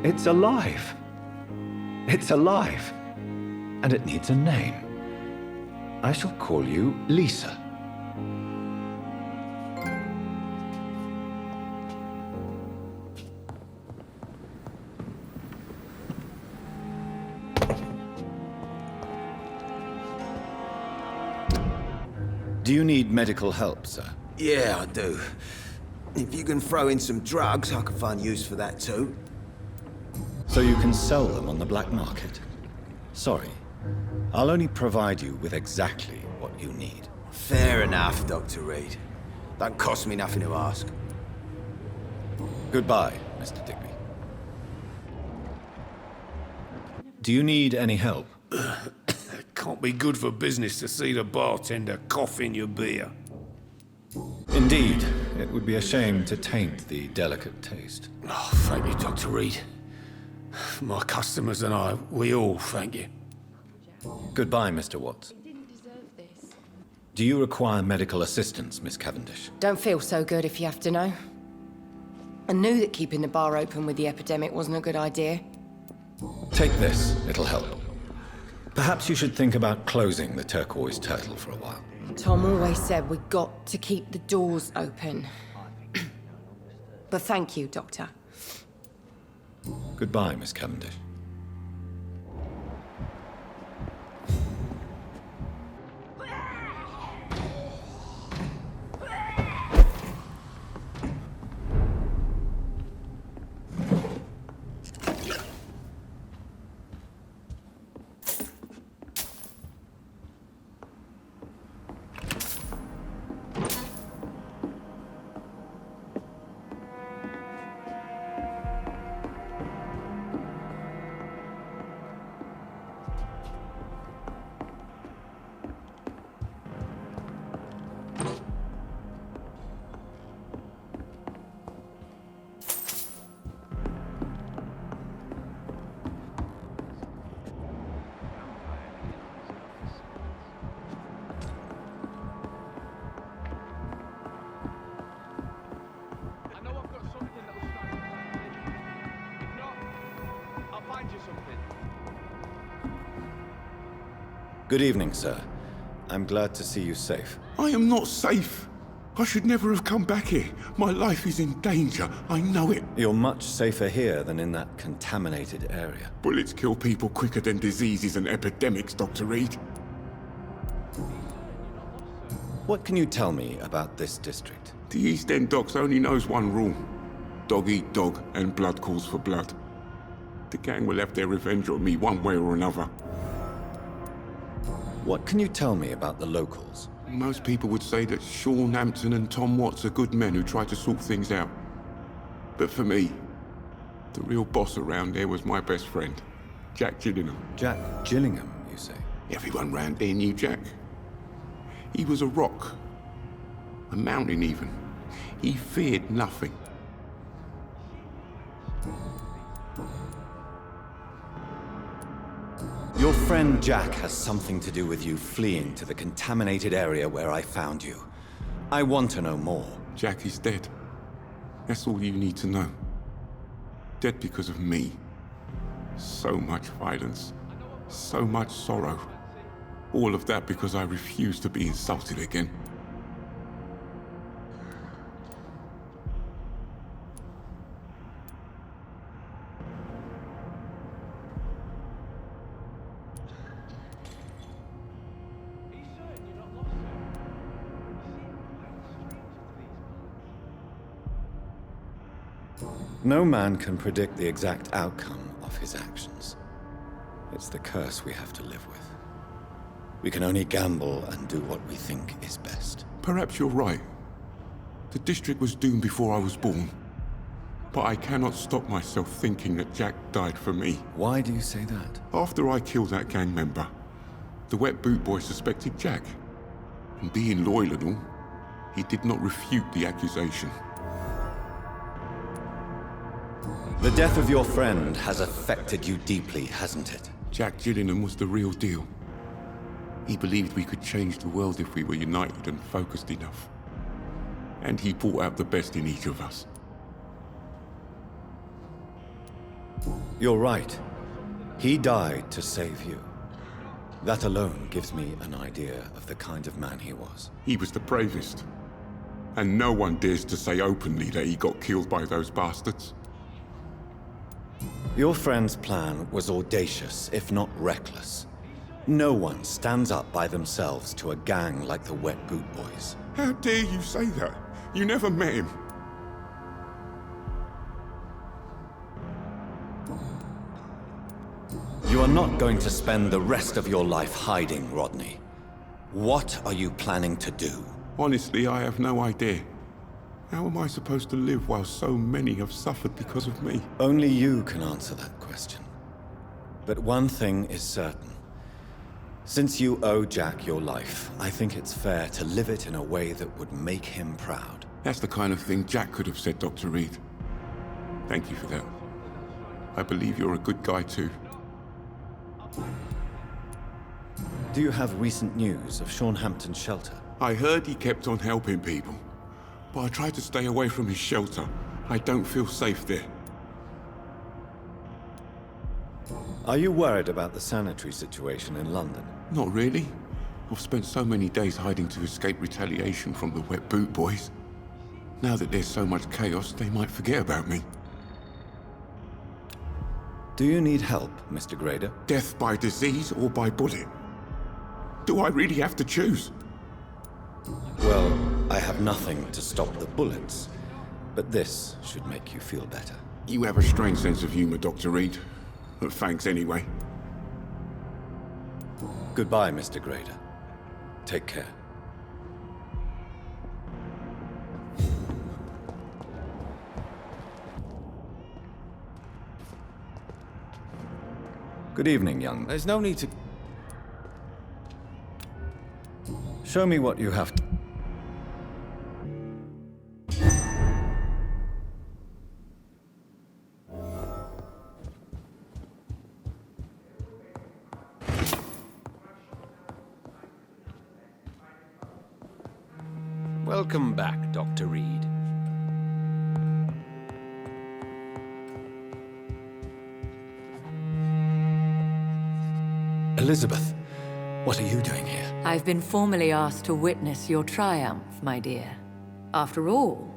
It's alive. It's alive. And it needs a name. I shall call you Lisa. Do you need medical help, sir? Yeah, I do. If you can throw in some drugs, I can find use for that too. So you can sell them on the black market? Sorry, I'll only provide you with exactly what you need. Fair enough, Dr. Reed. Don't cost me nothing to ask. Goodbye, Mr. Digby. Do you need any help? Can't be good for business to see the bartender cough in your beer. Indeed, it would be a shame to taint the delicate taste. Oh, thank you, Dr. Reed. My customers and I, we all thank you. Goodbye, Mr. Watts. Do you require medical assistance, Miss Cavendish? Don't feel so good if you have to know. I knew that keeping the bar open with the epidemic wasn't a good idea. Take this, it'll help. Perhaps you should think about closing the Turquoise Turtle for a while. Tom always said we got to keep the doors open. But thank you, Doctor. Goodbye, Miss Cavendish. Good evening, sir. I'm glad to see you safe. I am not safe. I should never have come back here. My life is in danger. I know it. You're much safer here than in that contaminated area. Bullets kill people quicker than diseases and epidemics, Dr. Reed. What can you tell me about this district? The East End Docks only knows one rule. Dog eat dog, and blood calls for blood. The gang will have their revenge on me one way or another. What can you tell me about the locals? Most people would say that Sean Hampton and Tom Watts are good men who try to sort things out. But for me, the real boss around there was my best friend, Jack Gillingham. Jack Gillingham, you say? Everyone round there knew Jack. He was a rock. A mountain even. He feared nothing. Your friend Jack has something to do with you fleeing to the contaminated area where I found you. I want to know more. Jack is dead. That's all you need to know. Dead because of me. So much violence. So much sorrow. All of that because I refused to be insulted again. No man can predict the exact outcome of his actions. It's the curse we have to live with. We can only gamble and do what we think is best. Perhaps you're right. The district was doomed before I was born. But I cannot stop myself thinking that Jack died for me. Why do you say that? After I killed that gang member, the Wet Boot Boy suspected Jack. And being loyal and all, he did not refute the accusation. The death of your friend has affected you deeply, hasn't it? Jack Gillingham was the real deal. He believed we could change the world if we were united and focused enough. And he brought out the best in each of us. You're right. He died to save you. That alone gives me an idea of the kind of man he was. He was the bravest. And no one dares to say openly that he got killed by those bastards. Your friend's plan was audacious, if not reckless. No one stands up by themselves to a gang like the Wet Boot Boys. How dare you say that? You never met him. You are not going to spend the rest of your life hiding, Rodney. What are you planning to do? Honestly, I have no idea. How am I supposed to live while so many have suffered because of me? Only you can answer that question. But one thing is certain. Since you owe Jack your life, I think it's fair to live it in a way that would make him proud. That's the kind of thing Jack could have said, Dr. Reed. Thank you for that. I believe you're a good guy too. Do you have recent news of Sean Hampton's shelter? I heard he kept on helping people, but I tried to stay away from his shelter. I don't feel safe there. Are you worried about the sanitary situation in London? Not really. I've spent so many days hiding to escape retaliation from the Wet Boot Boys. Now that there's so much chaos, they might forget about me. Do you need help, Mr. Grader? Death by disease or by bullet? Do I really have to choose? Well, I have nothing to stop the bullets, but this should make you feel better. You have a strange sense of humor, Dr. Reed. But thanks anyway. Goodbye, Mr. Grader. Take care. Good evening, young. There's no need to... Show me what you have to... Welcome back, Dr. Reed. Elizabeth, what are you doing here? I've been formally asked to witness your triumph, my dear. After all,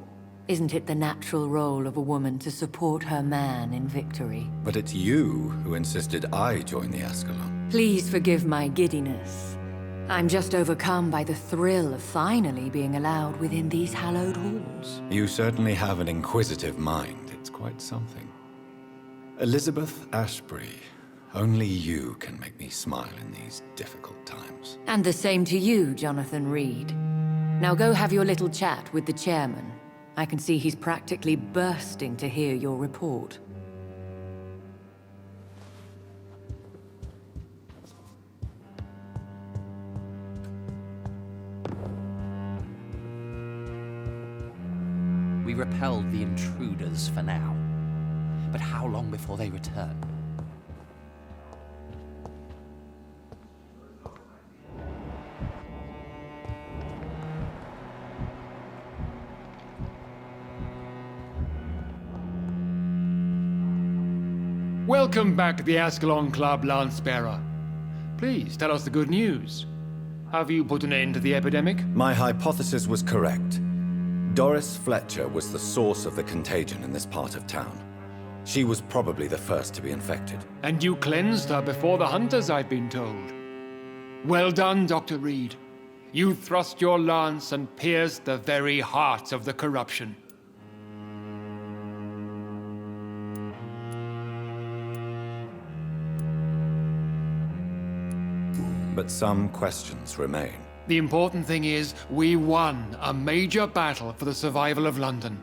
isn't it the natural role of a woman to support her man in victory? But it's you who insisted I join the Ascalon. Please forgive my giddiness. I'm just overcome by the thrill of finally being allowed within these hallowed halls. You certainly have an inquisitive mind. It's quite something. Elizabeth Ashbury, only you can make me smile in these difficult times. And the same to you, Jonathan Reed. Now go have your little chat with the chairman. I can see he's practically bursting to hear your report. We repelled the intruders for now. But how long before they return? Welcome back to the Ascalon Club, Lance-Bearer. Please, tell us the good news. Have you put an end to the epidemic? My hypothesis was correct. Doris Fletcher was the source of the contagion in this part of town. She was probably the first to be infected. And you cleansed her before the hunters, I've been told. Well done, Dr. Reed. You thrust your lance and pierced the very heart of the corruption. But some questions remain. The important thing is, we won a major battle for the survival of London.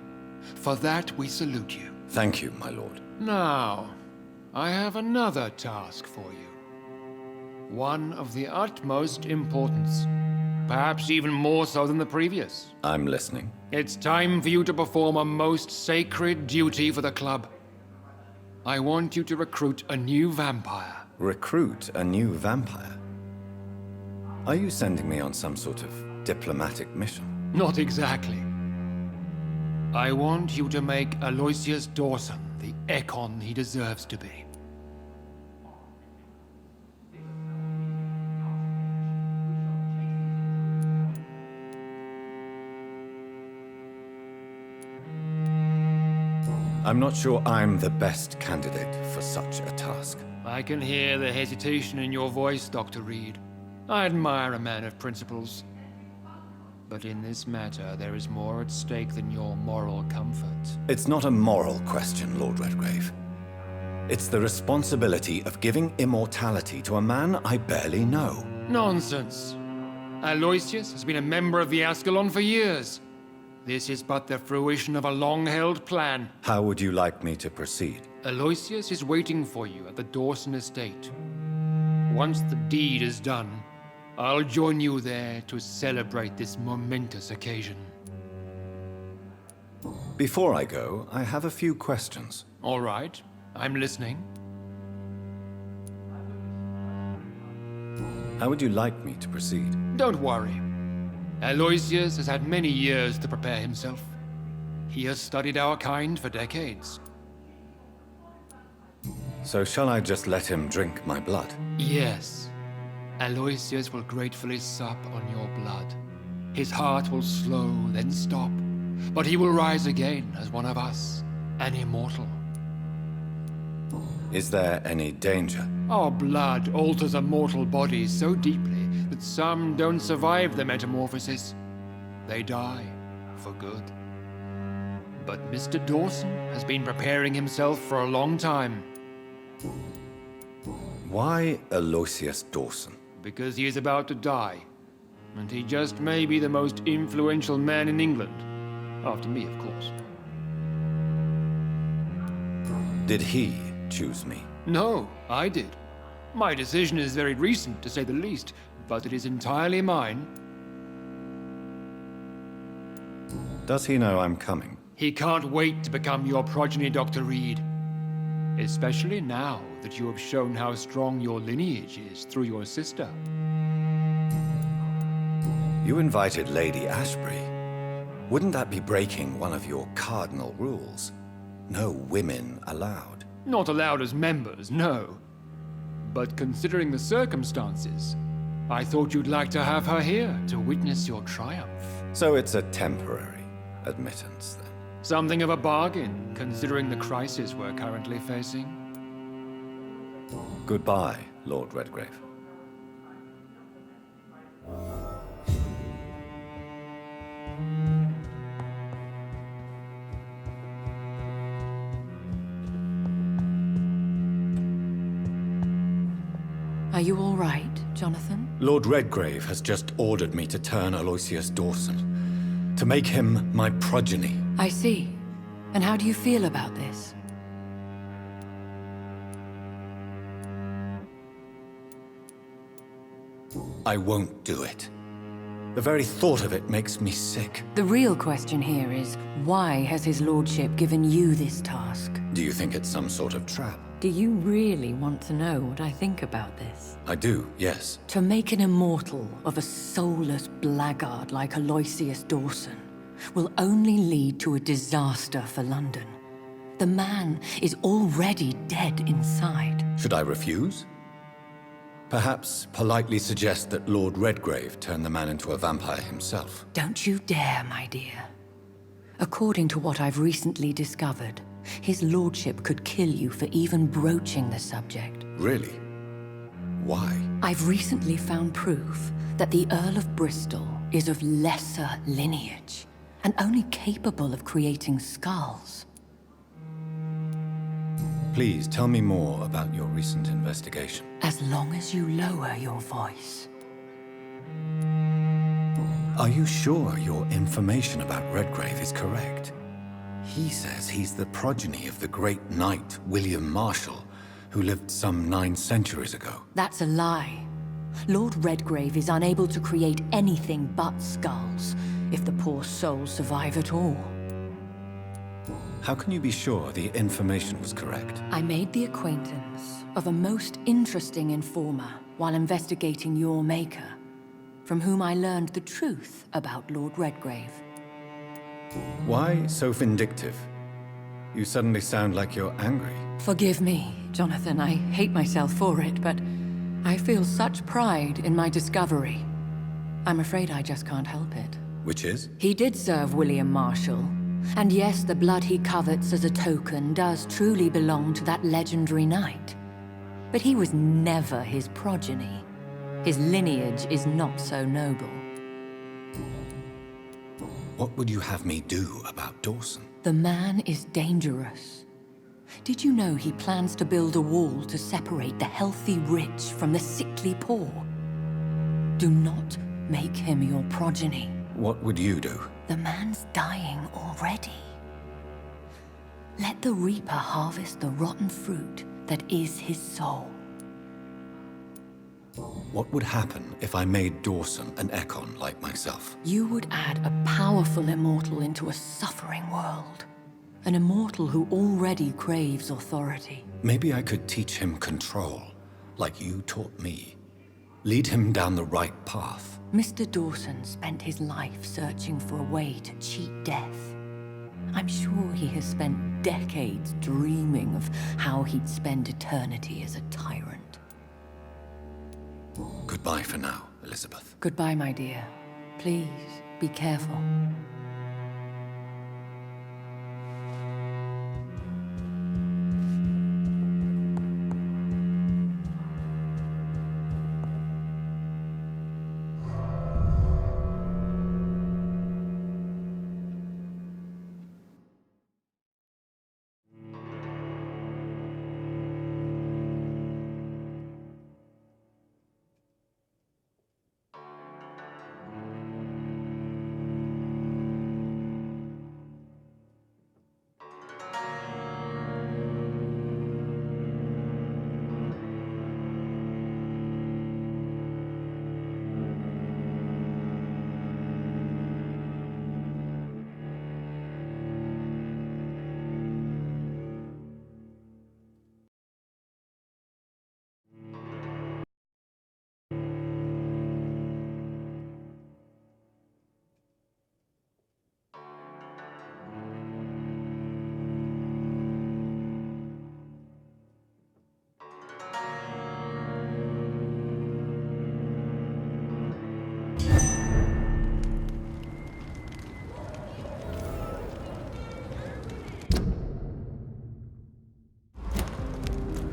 For that, we salute you. Thank you, my lord. Now, I have another task for you. One of the utmost importance. Perhaps even more so than the previous. I'm listening. It's time for you to perform a most sacred duty for the club. I want you to recruit a new vampire. Recruit a new vampire? Are you sending me on some sort of diplomatic mission? Not exactly. I want you to make Aloysius Dawson the Ekon he deserves to be. I'm not sure I'm the best candidate for such a task. I can hear the hesitation in your voice, Dr. Reed. I admire a man of principles. But in this matter, there is more at stake than your moral comfort. It's not a moral question, Lord Redgrave. It's the responsibility of giving immortality to a man I barely know. Nonsense. Aloysius has been a member of the Ascalon for years. This is but the fruition of a long-held plan. How would you like me to proceed? Aloysius is waiting for you at the Dawson estate. Once the deed is done, I'll join you there to celebrate this momentous occasion. Before I go, I have a few questions. All right, I'm listening. How would you like me to proceed? Don't worry. Aloysius has had many years to prepare himself. He has studied our kind for decades. So shall I just let him drink my blood? Yes. Aloysius will gratefully sup on your blood. His heart will slow, then stop. But he will rise again as one of us, an immortal. Is there any danger? Our blood alters a mortal body so deeply that some don't survive the metamorphosis. They die for good. But Mr. Dawson has been preparing himself for a long time. Why Aloysius Dawson? Because he is about to die. And he just may be the most influential man in England. After me, of course. Did he choose me? No, I did. My decision is very recent, to say the least, but it is entirely mine. Does he know I'm coming? He can't wait to become your progeny, Dr. Reed. Especially now that you have shown how strong your lineage is through your sister. You invited Lady Ashbury. Wouldn't that be breaking one of your cardinal rules? No women allowed. Not allowed as members, no. But considering the circumstances, I thought you'd like to have her here to witness your triumph. So it's a temporary admittance, then? Something of a bargain, considering the crisis we're currently facing. Goodbye, Lord Redgrave. Are you all right, Jonathan? Lord Redgrave has just ordered me to turn Aloysius Dawson, to make him my progeny. I see. And how do you feel about this? I won't do it. The very thought of it makes me sick. The real question here is, why has his lordship given you this task? Do you think it's some sort of trap? Do you really want to know what I think about this? I do, yes. To make an immortal of a soulless blackguard like Aloysius Dawson will only lead to a disaster for London. The man is already dead inside. Should I refuse? Perhaps politely suggest that Lord Redgrave turn the man into a vampire himself. Don't you dare, my dear. According to what I've recently discovered, his lordship could kill you for even broaching the subject. Really? Why? I've recently found proof that the Earl of Bristol is of lesser lineage and only capable of creating skulls. Please tell me more about your recent investigation. As long as you lower your voice. Are you sure your information about Redgrave is correct? He says he's the progeny of the great knight William Marshall, who lived some 9 centuries ago. That's a lie. Lord Redgrave is unable to create anything but skulls, if the poor soul survive at all. How can you be sure the information was correct? I made the acquaintance of a most interesting informer while investigating your maker, from whom I learned the truth about Lord Redgrave. Why so vindictive? You suddenly sound like you're angry. Forgive me, Jonathan. I hate myself for it, but I feel such pride in my discovery. I'm afraid I just can't help it. Which is? He did serve William Marshall, And yes, the blood he covets as a token does truly belong to that legendary knight. But he was never his progeny. His lineage is not so noble. What would you have me do about Dawson? The man is dangerous. Did you know he plans to build a wall to separate the healthy rich from the sickly poor? Do not make him your progeny. What would you do? The man's dying already. Let the Reaper harvest the rotten fruit that is his soul. What would happen if I made Dawson an Ekon like myself? You would add a powerful immortal into a suffering world. An immortal who already craves authority. Maybe I could teach him control, like you taught me. Lead him down the right path. Mr. Dawson spent his life searching for a way to cheat death. I'm sure he has spent decades dreaming of how he'd spend eternity as a tyrant. Goodbye for now, Elizabeth. Goodbye, my dear. Please, be careful.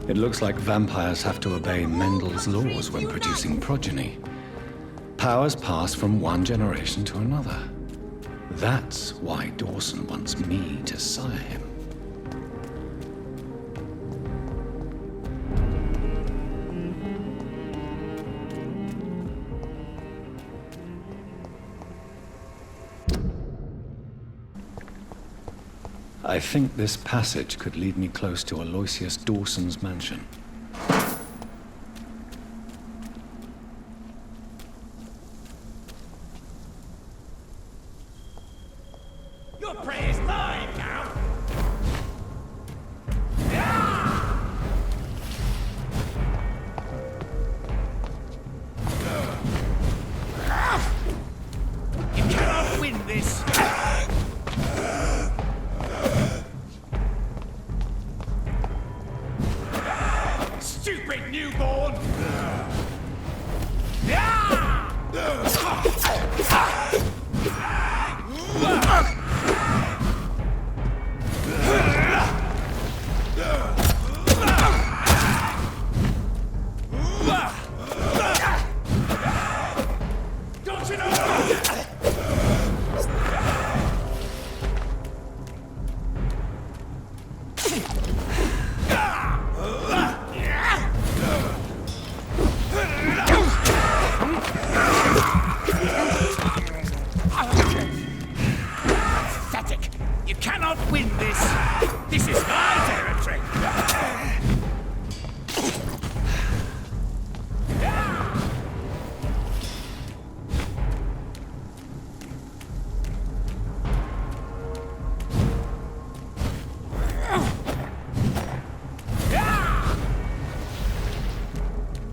It looks like vampires have to obey Mendel's laws when producing progeny. Powers pass from one generation to another. That's why Dawson wants me to sire him. I think this passage could lead me close to Aloysius Dawson's mansion. Your prey is mine now! You cannot win this! Stupid newborn! Don't you know? Pathetic! You cannot win this! This is my territory!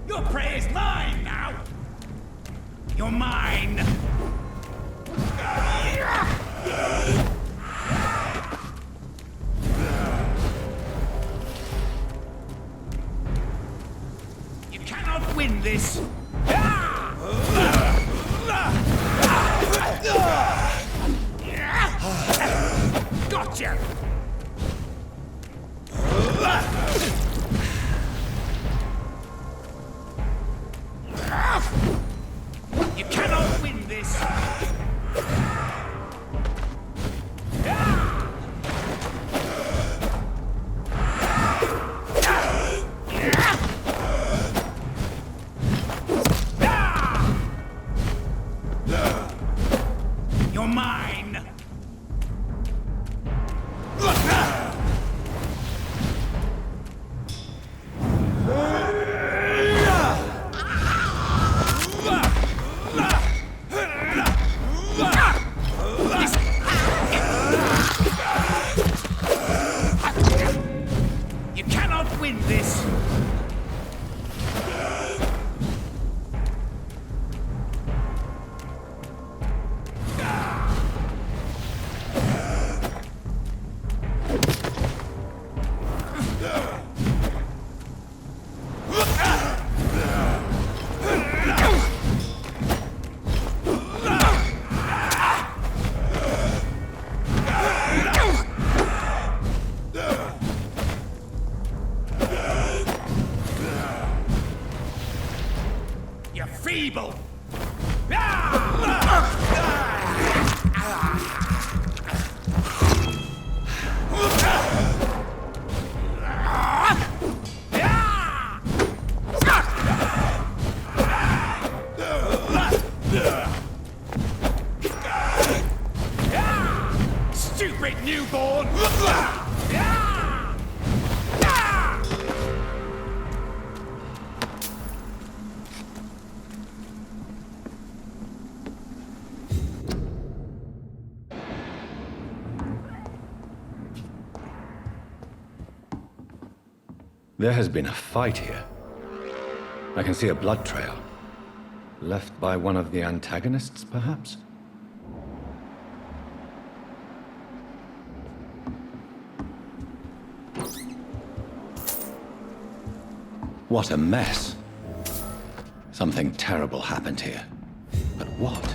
Your prey is mine now! You're mine! You cannot win this! you! You cannot win this! You're mine! You cannot win this! You're feeble! Stupid newborn! There has been a fight here. I can see a blood trail. Left by one of the antagonists, perhaps? What a mess. Something terrible happened here. But what?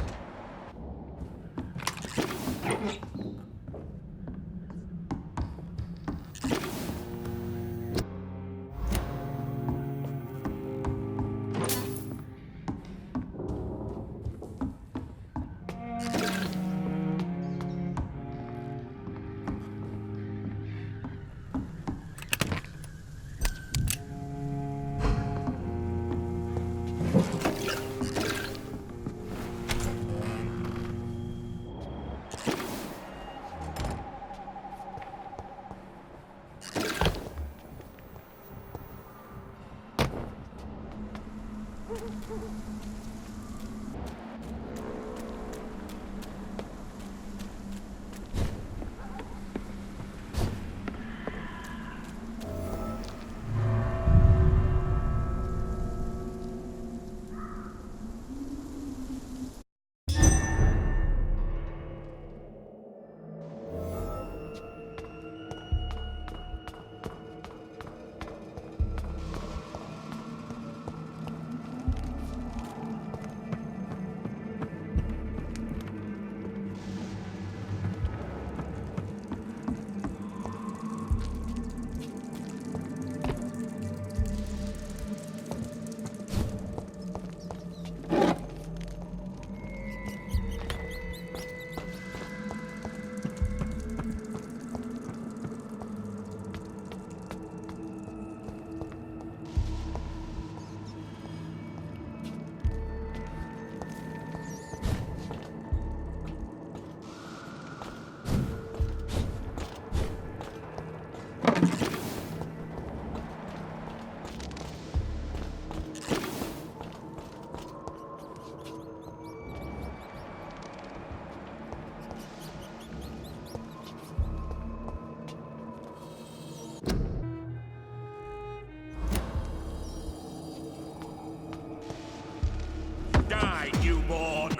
Die, newborn!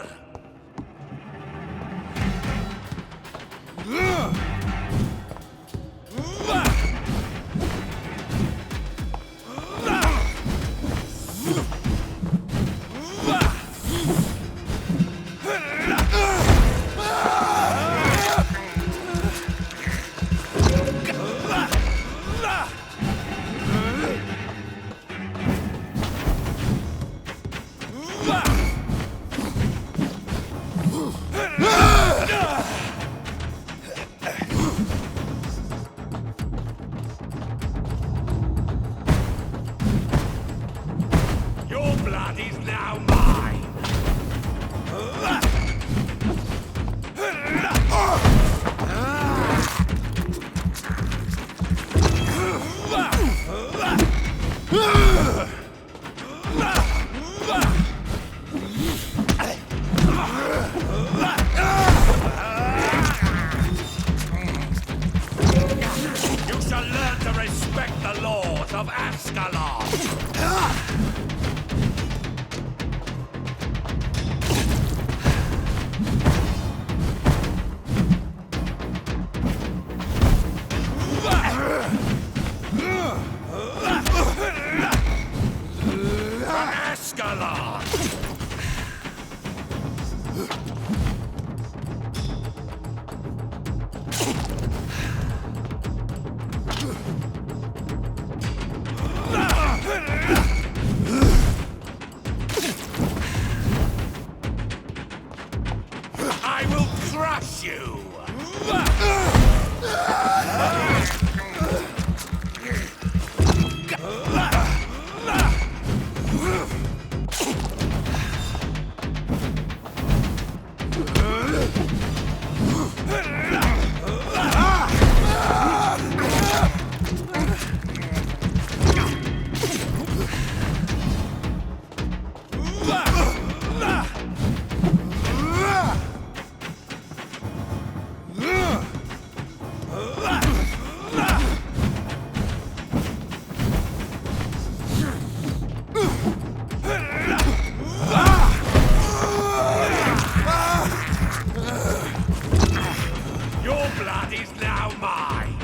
blood is now mine!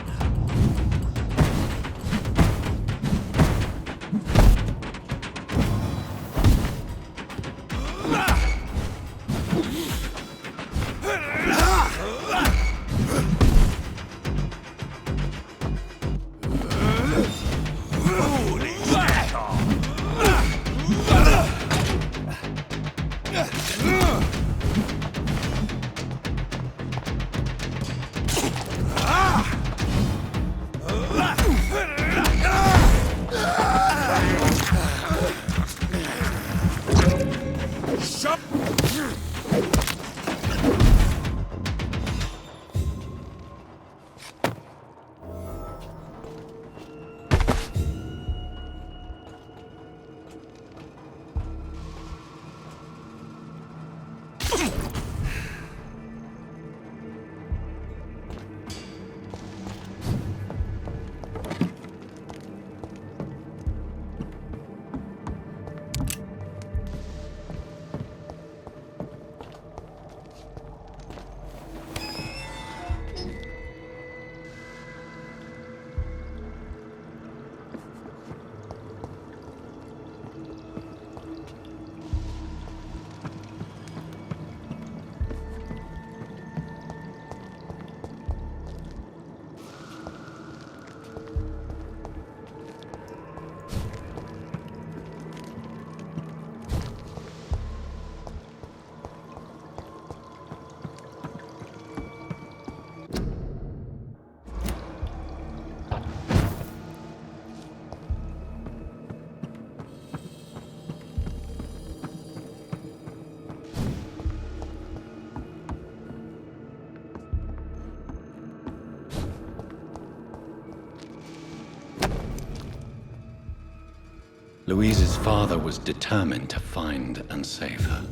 Louise's father was determined to find and save her.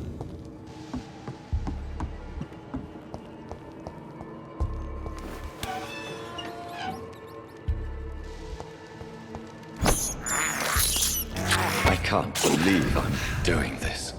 I can't believe I'm doing this.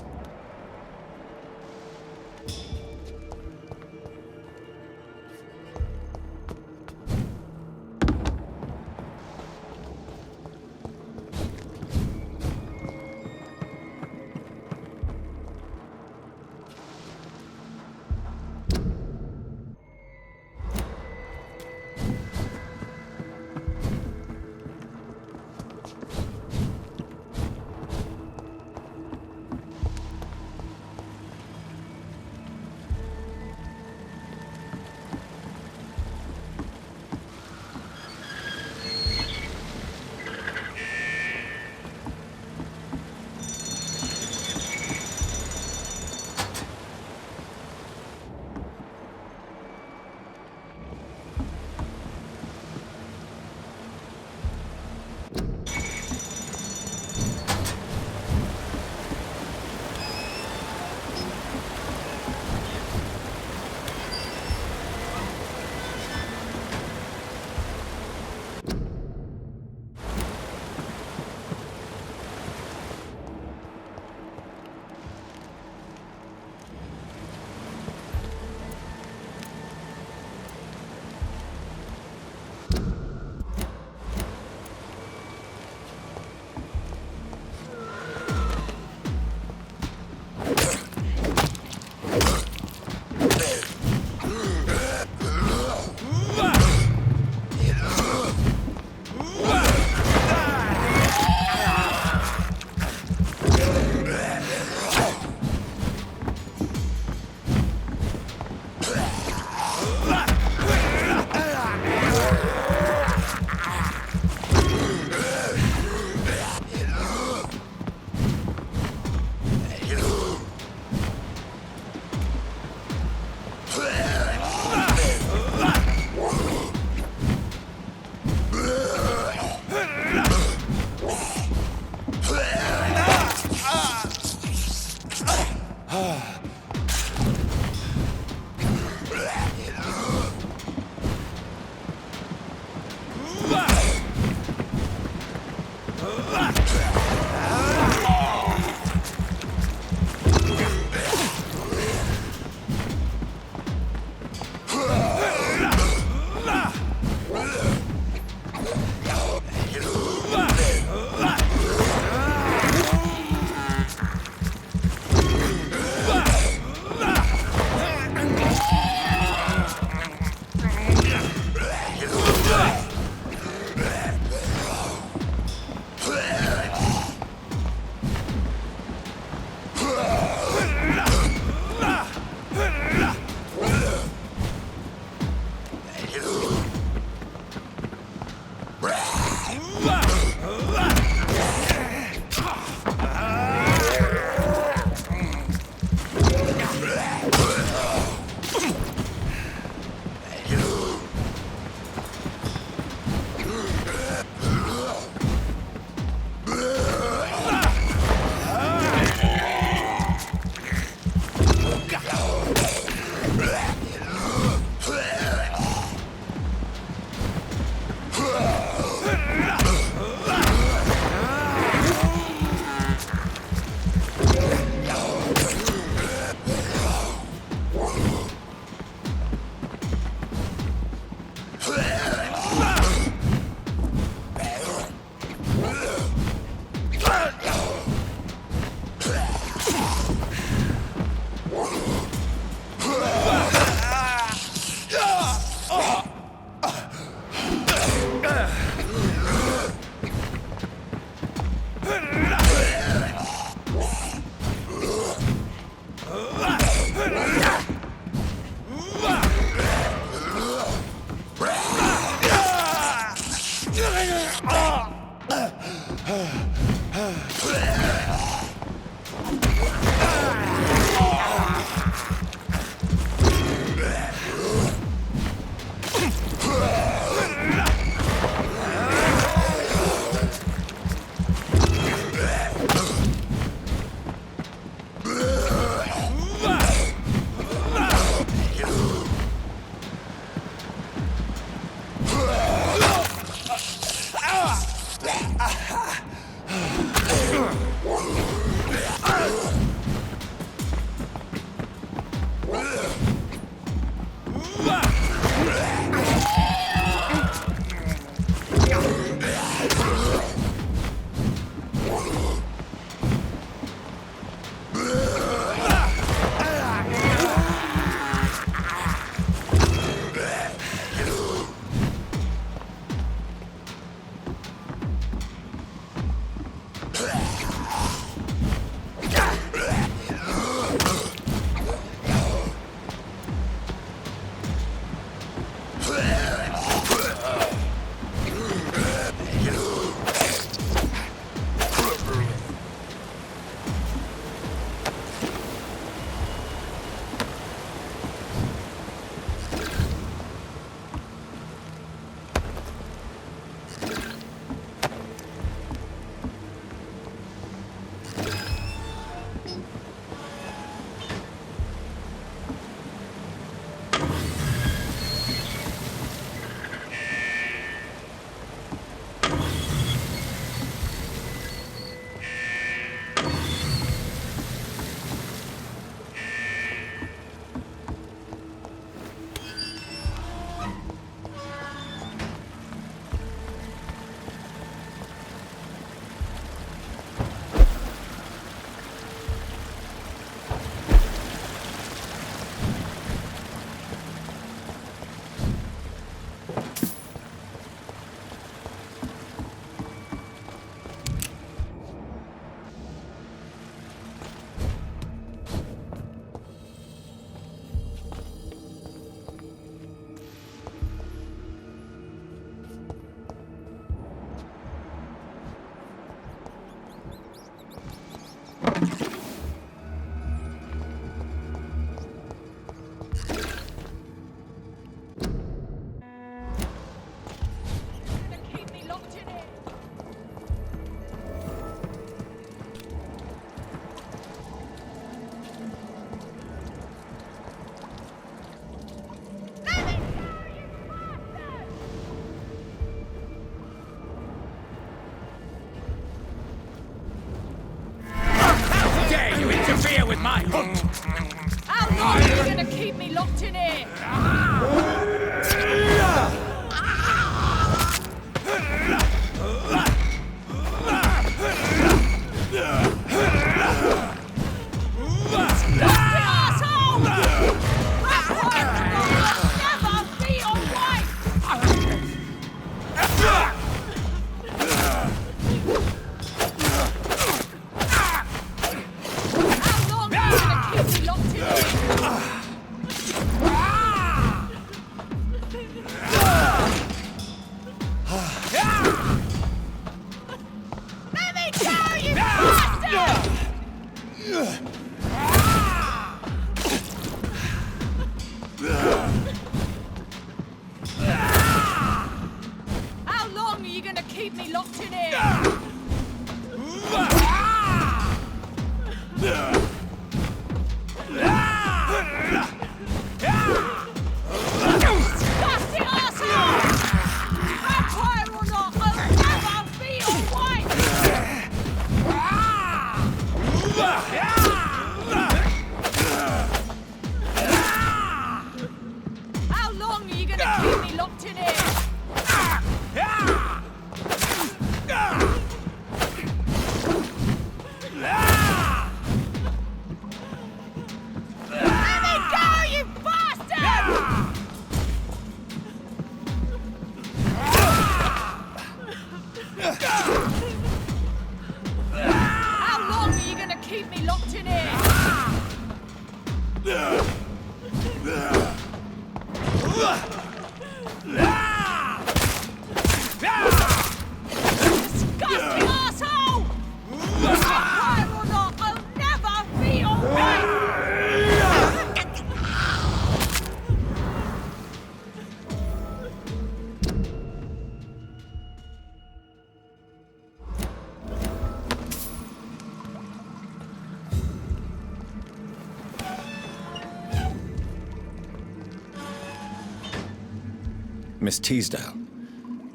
Miss Teasdale,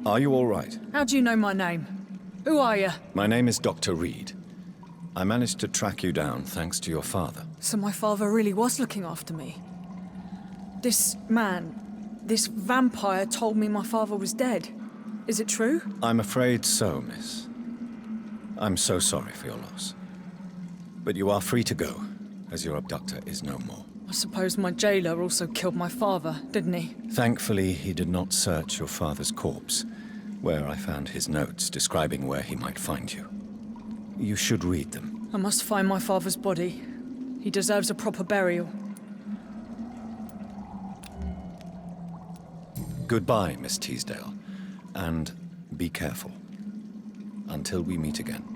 are you all right? How do you know my name? Who are you? My name is Dr. Reed. I managed to track you down thanks to your father. So my father really was looking after me. This man, this vampire told me my father was dead. Is it true? I'm afraid so, miss. I'm so sorry for your loss. But you are free to go, as your abductor is no more. I suppose my jailer also killed my father, didn't he? Thankfully, he did not search your father's corpse, where I found his notes describing where he might find you. You should read them. I must find my father's body. He deserves a proper burial. Goodbye, Miss Teasdale, and be careful. Until we meet again.